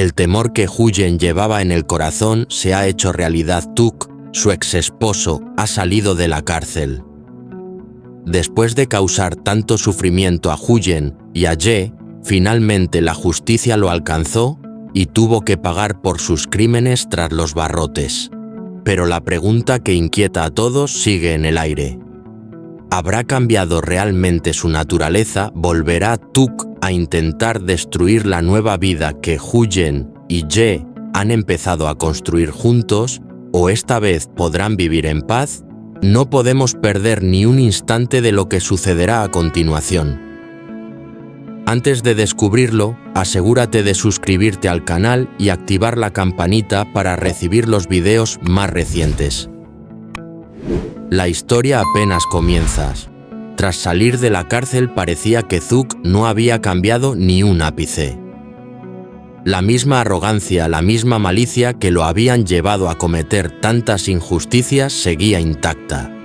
El temor que Huyen llevaba en el corazón se ha hecho realidad. Tuk, su exesposo, ha salido de la cárcel. Después de causar tanto sufrimiento a Huyen y a Ye, finalmente la justicia lo alcanzó y tuvo que pagar por sus crímenes tras los barrotes. Pero la pregunta que inquieta a todos sigue en el aire. ¿Habrá cambiado realmente su naturaleza? ¿Volverá Tuk a intentar destruir la nueva vida que Huyen y Ye han empezado a construir juntos? ¿O esta vez podrán vivir en paz? No podemos perder ni un instante de lo que sucederá a continuación. Antes de descubrirlo, asegúrate de suscribirte al canal y activar la campanita para recibir los videos más recientes. La historia apenas comienza. Tras salir de la cárcel parecía que Tuk no había cambiado ni un ápice. La misma arrogancia, la misma malicia que lo habían llevado a cometer tantas injusticias seguía intacta.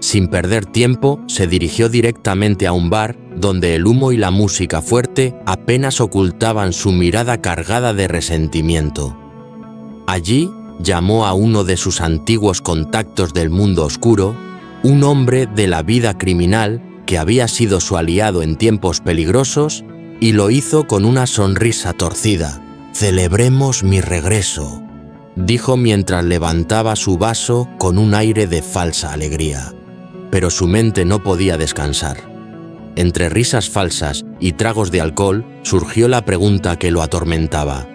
Sin perder tiempo, se dirigió directamente a un bar donde el humo y la música fuerte apenas ocultaban su mirada cargada de resentimiento. Allí llamó a uno de sus antiguos contactos del mundo oscuro, un hombre de la vida criminal que había sido su aliado en tiempos peligrosos, y lo hizo con una sonrisa torcida. «Celebremos mi regreso», dijo mientras levantaba su vaso con un aire de falsa alegría. Pero su mente no podía descansar. Entre risas falsas y tragos de alcohol surgió la pregunta que lo atormentaba.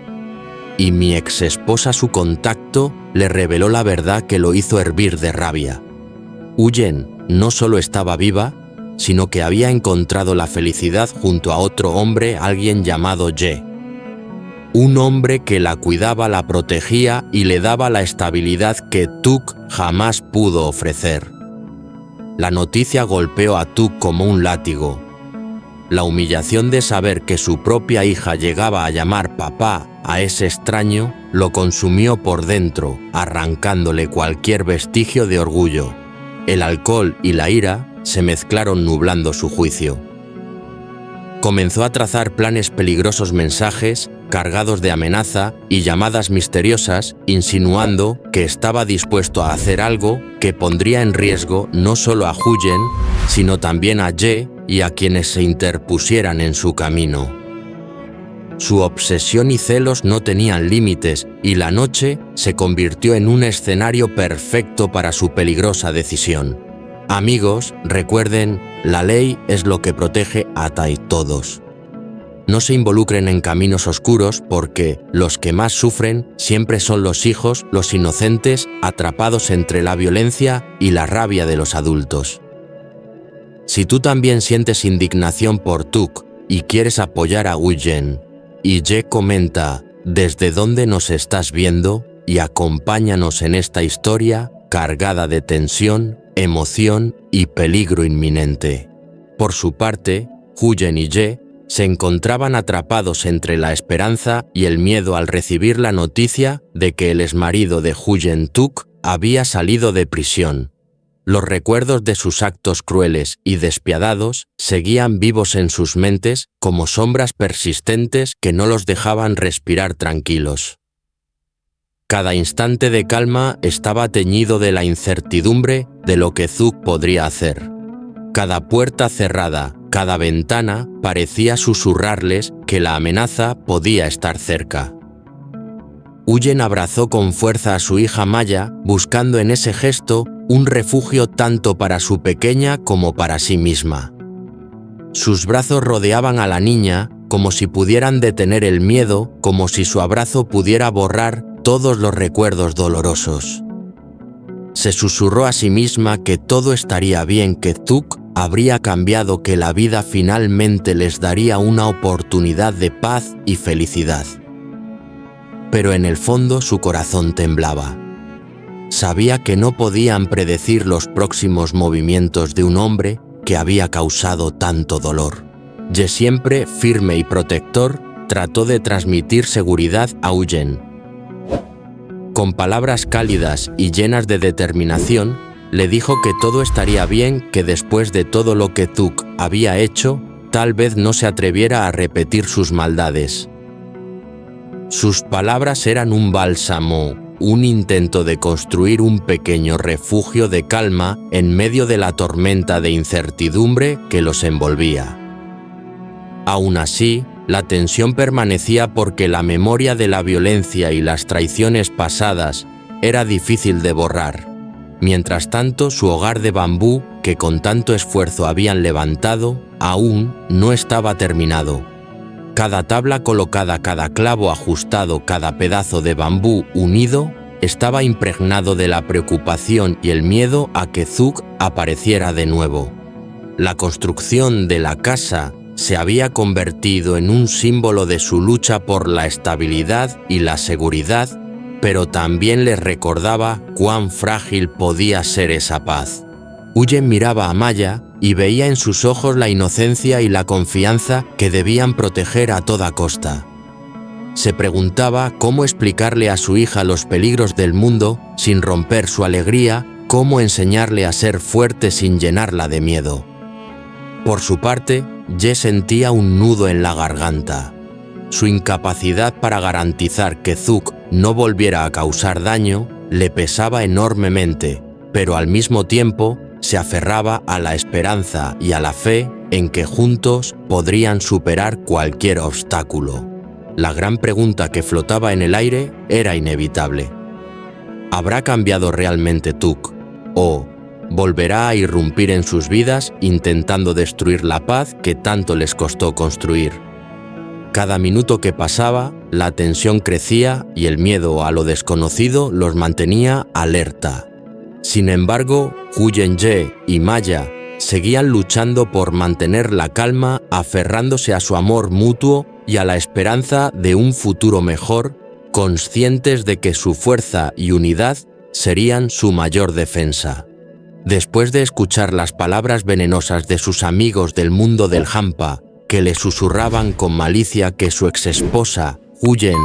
Y mi exesposa, su contacto, le reveló la verdad que lo hizo hervir de rabia. Huyen no solo estaba viva, sino que había encontrado la felicidad junto a otro hombre, alguien llamado Ye. Un hombre que la cuidaba, la protegía y le daba la estabilidad que Tuk jamás pudo ofrecer. La noticia golpeó a Tuk como un látigo. La humillación de saber que su propia hija llegaba a llamar papá a ese extraño lo consumió por dentro, arrancándole cualquier vestigio de orgullo. El alcohol y la ira se mezclaron nublando su juicio. Comenzó a trazar planes peligrosos, mensajes cargados de amenaza y llamadas misteriosas, insinuando que estaba dispuesto a hacer algo que pondría en riesgo no solo a Huyen, sino también a Ye y a quienes se interpusieran en su camino. Su obsesión y celos no tenían límites y la noche se convirtió en un escenario perfecto para su peligrosa decisión. Amigos, recuerden, la ley es lo que protege a todos. No se involucren en caminos oscuros porque los que más sufren siempre son los hijos, los inocentes, atrapados entre la violencia y la rabia de los adultos. Si tú también sientes indignación por Tuk y quieres apoyar a Huyen, y Ye comenta desde dónde nos estás viendo y acompáñanos en esta historia cargada de tensión, emoción y peligro inminente. Por su parte, Huyen y Ye se encontraban atrapados entre la esperanza y el miedo al recibir la noticia de que el exmarido de Huyen, Tuk, había salido de prisión. Los recuerdos de sus actos crueles y despiadados seguían vivos en sus mentes como sombras persistentes que no los dejaban respirar tranquilos. Cada instante de calma estaba teñido de la incertidumbre de lo que Tuk podría hacer. Cada puerta cerrada, cada ventana parecía susurrarles que la amenaza podía estar cerca. Huyen abrazó con fuerza a su hija Maya, buscando en ese gesto un refugio tanto para su pequeña como para sí misma. Sus brazos rodeaban a la niña como si pudieran detener el miedo, como si su abrazo pudiera borrar todos los recuerdos dolorosos. Se susurró a sí misma que todo estaría bien, que Tuk habría cambiado, que la vida finalmente les daría una oportunidad de paz y felicidad. Pero en el fondo su corazón temblaba. Sabía que no podían predecir los próximos movimientos de un hombre que había causado tanto dolor. Ye, siempre firme y protector, trató de transmitir seguridad a Huyen. Con palabras cálidas y llenas de determinación, le dijo que todo estaría bien, que después de todo lo que Tuk había hecho, tal vez no se atreviera a repetir sus maldades. Sus palabras eran un bálsamo, un intento de construir un pequeño refugio de calma en medio de la tormenta de incertidumbre que los envolvía. Aún así, la tensión permanecía porque la memoria de la violencia y las traiciones pasadas era difícil de borrar. Mientras tanto, su hogar de bambú, que con tanto esfuerzo habían levantado, aún no estaba terminado. Cada tabla colocada, cada clavo ajustado, cada pedazo de bambú unido, estaba impregnado de la preocupación y el miedo a que Zook apareciera de nuevo. La construcción de la casa se había convertido en un símbolo de su lucha por la estabilidad y la seguridad, pero también les recordaba cuán frágil podía ser esa paz. Huyen miraba a Maya y veía en sus ojos la inocencia y la confianza que debían proteger a toda costa. Se preguntaba cómo explicarle a su hija los peligros del mundo sin romper su alegría, cómo enseñarle a ser fuerte sin llenarla de miedo. Por su parte, Ye sentía un nudo en la garganta. Su incapacidad para garantizar que Zook no volviera a causar daño le pesaba enormemente, pero al mismo tiempo se aferraba a la esperanza y a la fe en que juntos podrían superar cualquier obstáculo. La gran pregunta que flotaba en el aire era inevitable. ¿Habrá cambiado realmente Zook? ¿O volverá a irrumpir en sus vidas intentando destruir la paz que tanto les costó construir? Cada minuto que pasaba, la tensión crecía y el miedo a lo desconocido los mantenía alerta. Sin embargo, Huyen-ye y Maya seguían luchando por mantener la calma, aferrándose a su amor mutuo y a la esperanza de un futuro mejor, conscientes de que su fuerza y unidad serían su mayor defensa. Después de escuchar las palabras venenosas de sus amigos del mundo del Hampa, que le susurraban con malicia que su exesposa, Huyen,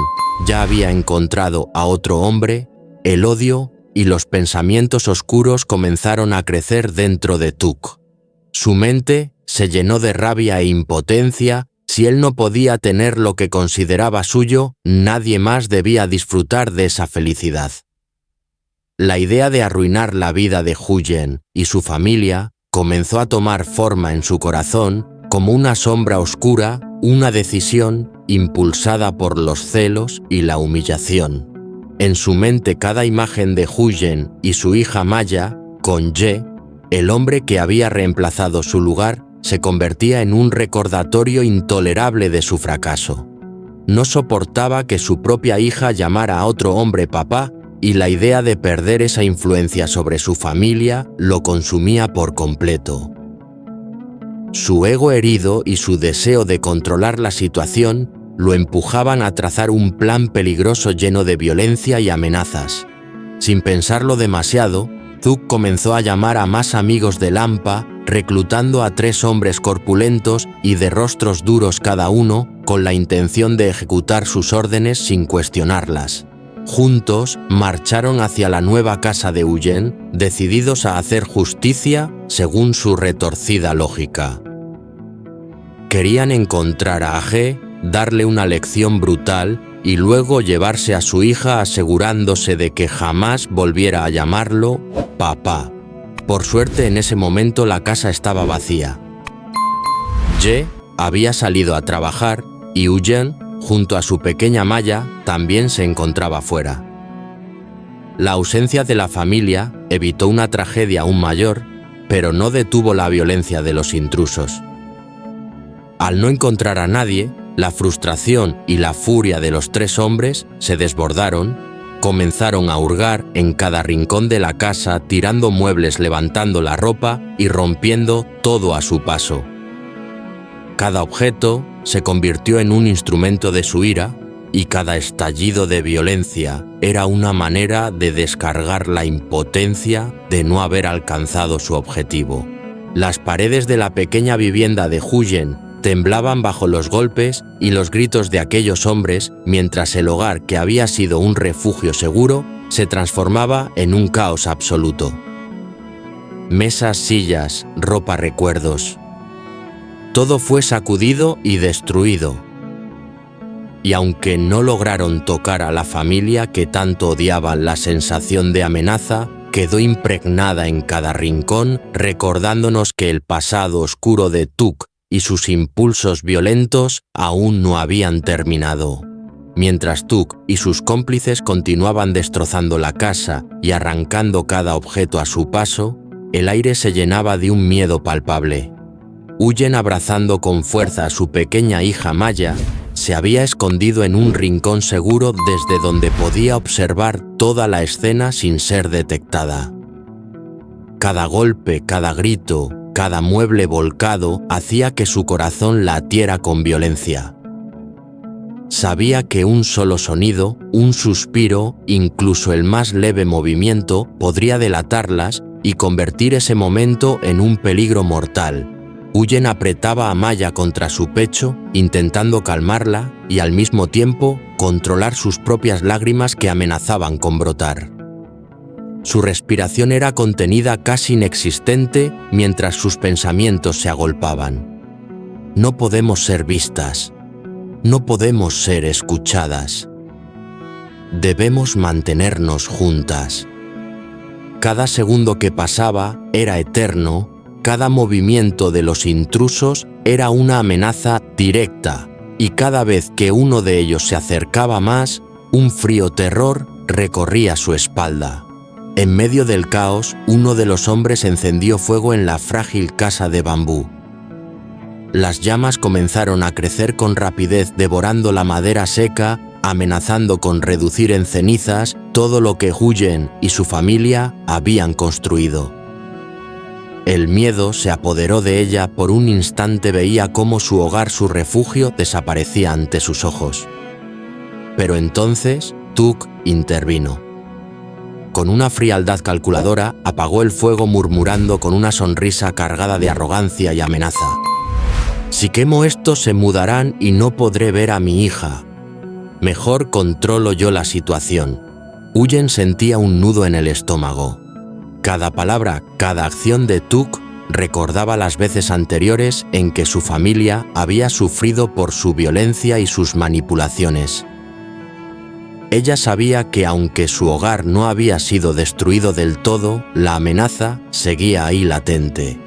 ya había encontrado a otro hombre, el odio y los pensamientos oscuros comenzaron a crecer dentro de Zook. Su mente se llenó de rabia e impotencia. Si él no podía tener lo que consideraba suyo, nadie más debía disfrutar de esa felicidad. La idea de arruinar la vida de Huyen y su familia comenzó a tomar forma en su corazón como una sombra oscura, una decisión impulsada por los celos y la humillación. En su mente cada imagen de Huyen y su hija Maya, con Ye, el hombre que había reemplazado su lugar, se convertía en un recordatorio intolerable de su fracaso. No soportaba que su propia hija llamara a otro hombre papá, y la idea de perder esa influencia sobre su familia lo consumía por completo. Su ego herido y su deseo de controlar la situación lo empujaban a trazar un plan peligroso lleno de violencia y amenazas. Sin pensarlo demasiado, Zook comenzó a llamar a más amigos de Lampa, reclutando a 3 hombres corpulentos y de rostros duros cada uno, con la intención de ejecutar sus órdenes sin cuestionarlas. Juntos marcharon hacia la nueva casa de Huyen, decididos a hacer justicia según su retorcida lógica. Querían encontrar a Aje, darle una lección brutal y luego llevarse a su hija asegurándose de que jamás volviera a llamarlo papá. Por suerte en ese momento la casa estaba vacía. Ye había salido a trabajar y Huyen, junto a su pequeña Maya, también se encontraba fuera. La ausencia de la familia evitó una tragedia aún mayor, pero no detuvo la violencia de los intrusos. Al no encontrar a nadie, la frustración y la furia de los 3 hombres se desbordaron, comenzaron a hurgar en cada rincón de la casa, tirando muebles, levantando la ropa y rompiendo todo a su paso. Cada objeto se convirtió en un instrumento de su ira y cada estallido de violencia era una manera de descargar la impotencia de no haber alcanzado su objetivo. Las paredes de la pequeña vivienda de Huyen temblaban bajo los golpes y los gritos de aquellos hombres, mientras el hogar que había sido un refugio seguro se transformaba en un caos absoluto. Mesas, sillas, ropa, recuerdos. Todo fue sacudido y destruido. Y aunque no lograron tocar a la familia que tanto odiaban, la sensación de amenaza quedó impregnada en cada rincón, recordándonos que el pasado oscuro de Tuk y sus impulsos violentos aún no habían terminado. Mientras Tuk y sus cómplices continuaban destrozando la casa y arrancando cada objeto a su paso, el aire se llenaba de un miedo palpable. Huyen, abrazando con fuerza a su pequeña hija Maya, se había escondido en un rincón seguro desde donde podía observar toda la escena sin ser detectada. Cada golpe, cada grito, cada mueble volcado hacía que su corazón latiera con violencia. Sabía que un solo sonido, un suspiro, incluso el más leve movimiento, podría delatarlas y convertir ese momento en un peligro mortal. Huyen apretaba a Maya contra su pecho, intentando calmarla y al mismo tiempo controlar sus propias lágrimas que amenazaban con brotar. Su respiración era contenida, casi inexistente, mientras sus pensamientos se agolpaban. No podemos ser vistas. No podemos ser escuchadas. Debemos mantenernos juntas. Cada segundo que pasaba era eterno. Cada movimiento de los intrusos era una amenaza directa, y cada vez que uno de ellos se acercaba más, un frío terror recorría su espalda. En medio del caos, uno de los hombres encendió fuego en la frágil casa de bambú. Las llamas comenzaron a crecer con rapidez, devorando la madera seca, amenazando con reducir en cenizas todo lo que Huyen y su familia habían construido. El miedo se apoderó de ella. Por un instante veía cómo su hogar, su refugio, desaparecía ante sus ojos. Pero entonces Tuk intervino. Con una frialdad calculadora, apagó el fuego, murmurando con una sonrisa cargada de arrogancia y amenaza: «Si quemo esto, se mudarán y no podré ver a mi hija. Mejor controlo yo la situación». Huyen sentía un nudo en el estómago. Cada palabra, cada acción de Tuk recordaba las veces anteriores en que su familia había sufrido por su violencia y sus manipulaciones. Ella sabía que aunque su hogar no había sido destruido del todo, la amenaza seguía ahí latente.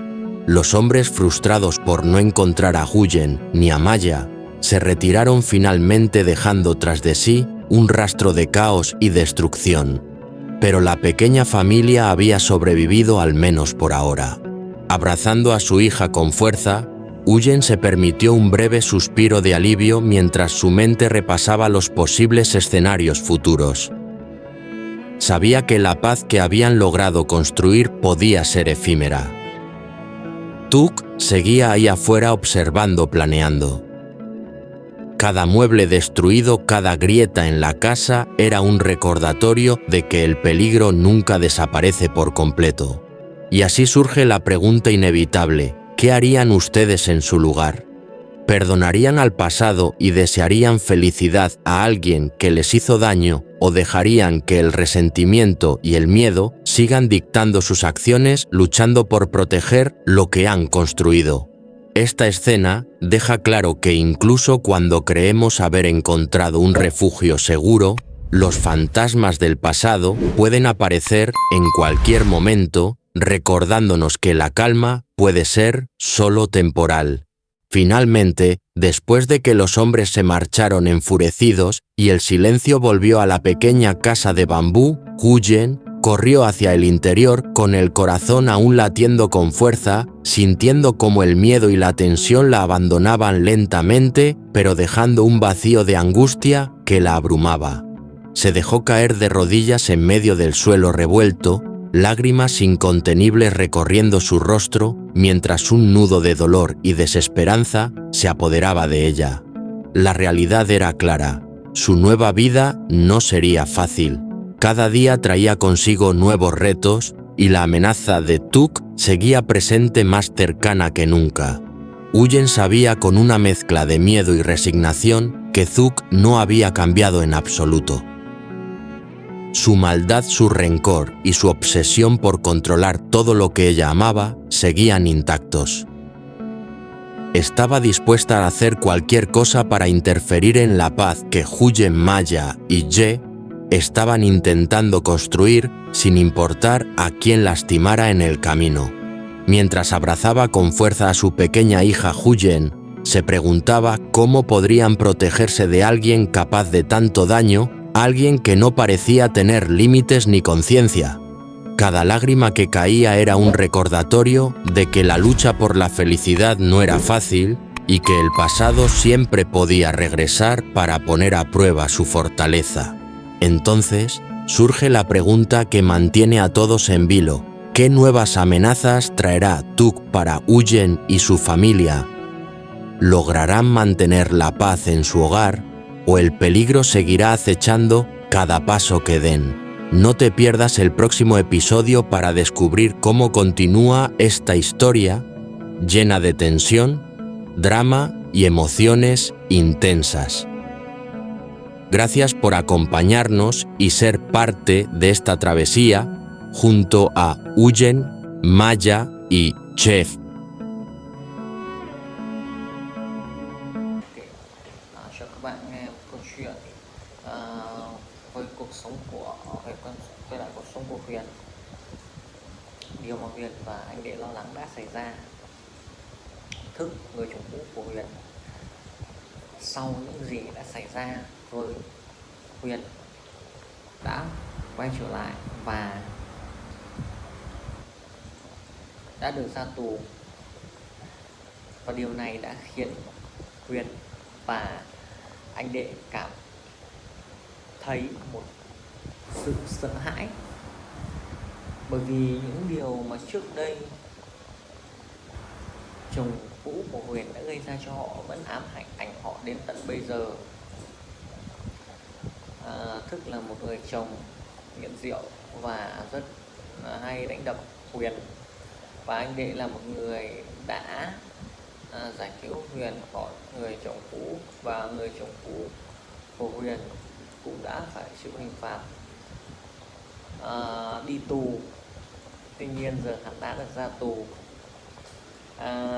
Los hombres, frustrados por no encontrar a Huyen ni a Maya, se retiraron finalmente, dejando tras de sí un rastro de caos y destrucción. Pero la pequeña familia había sobrevivido, al menos por ahora. Abrazando a su hija con fuerza, Huyen se permitió un breve suspiro de alivio mientras su mente repasaba los posibles escenarios futuros. Sabía que la paz que habían logrado construir podía ser efímera. Tuk seguía ahí afuera, observando, planeando. Cada mueble destruido, cada grieta en la casa era un recordatorio de que el peligro nunca desaparece por completo. Y así surge la pregunta inevitable: ¿qué harían ustedes en su lugar? ¿Perdonarían al pasado y desearían felicidad a alguien que les hizo daño, o dejarían que el resentimiento y el miedo sigan dictando sus acciones, luchando por proteger lo que han construido? Esta escena deja claro que incluso cuando creemos haber encontrado un refugio seguro, los fantasmas del pasado pueden aparecer en cualquier momento, recordándonos que la calma puede ser solo temporal. Finalmente, después de que los hombres se marcharon enfurecidos y el silencio volvió a la pequeña casa de bambú, Huyen corrió hacia el interior, con el corazón aún latiendo con fuerza, sintiendo cómo el miedo y la tensión la abandonaban lentamente, pero dejando un vacío de angustia que la abrumaba. Se dejó caer de rodillas en medio del suelo revuelto, lágrimas incontenibles recorriendo su rostro, mientras un nudo de dolor y desesperanza se apoderaba de ella. La realidad era clara: su nueva vida no sería fácil. Cada día traía consigo nuevos retos, y la amenaza de Tuk seguía presente, más cercana que nunca. Huyen sabía, con una mezcla de miedo y resignación, que Tuk no había cambiado en absoluto. Su maldad, su rencor y su obsesión por controlar todo lo que ella amaba seguían intactos. estaba dispuesta a hacer cualquier cosa para interferir en la paz que Huyen, Maya y Ye estaban intentando construir sin importar a quién lastimara en el camino. Mientras abrazaba con fuerza a su pequeña hija Huyen, se preguntaba cómo podrían protegerse de alguien capaz de tanto daño, alguien que no parecía tener límites ni conciencia. Cada lágrima que caía era un recordatorio de que la lucha por la felicidad no era fácil y que el pasado siempre podía regresar para poner a prueba su fortaleza. Entonces, surge la pregunta que mantiene a todos en vilo. ¿Qué nuevas amenazas traerá Tuk para Huyen y su familia? ¿Lograrán mantener la paz en su hogar o el peligro seguirá acechando cada paso que den? No te pierdas el próximo episodio para descubrir cómo continúa esta historia llena de tensión, drama y emociones intensas. Gracias por acompañarnos y ser parte de esta travesía junto a Huyen, Maya y Chef. Cho các bạn nghe một câu chuyện về cuộc sống quay lại cuộc sống của Huyền. Điều mà Huyền và anh Đệ lo lắng đã xảy ra. Thức, người chồng cũ của Huyền, sau những gì đã xảy ra với Huyền, đã quay trở lại và đã được ra tù, và điều này đã khiến Huyền và anh Đệ cảm thấy một sự sợ hãi, bởi vì những điều mà trước đây chồng cũ của Huyền đã gây ra cho họ vẫn ám ảnh họ đến tận bây giờ. Thức là một người chồng nghiện rượu và rất hay đánh đập Huyền, và anh Đệ là một người đã giải cứu Huyền khỏi người chồng cũ, và người chồng cũ của Huyền cũng đã phải chịu hình phạt đi tù. Tuy nhiên giờ hắn đã được ra tù.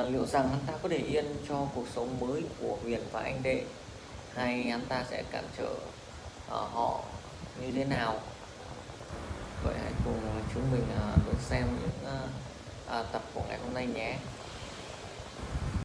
Liệu rằng hắn ta có để yên cho cuộc sống mới của Huyền và anh Đệ, hay hắn ta sẽ cản trở họ như thế nào? Vậy hãy cùng chúng mình đón xem những tập của ngày hôm nay nhé.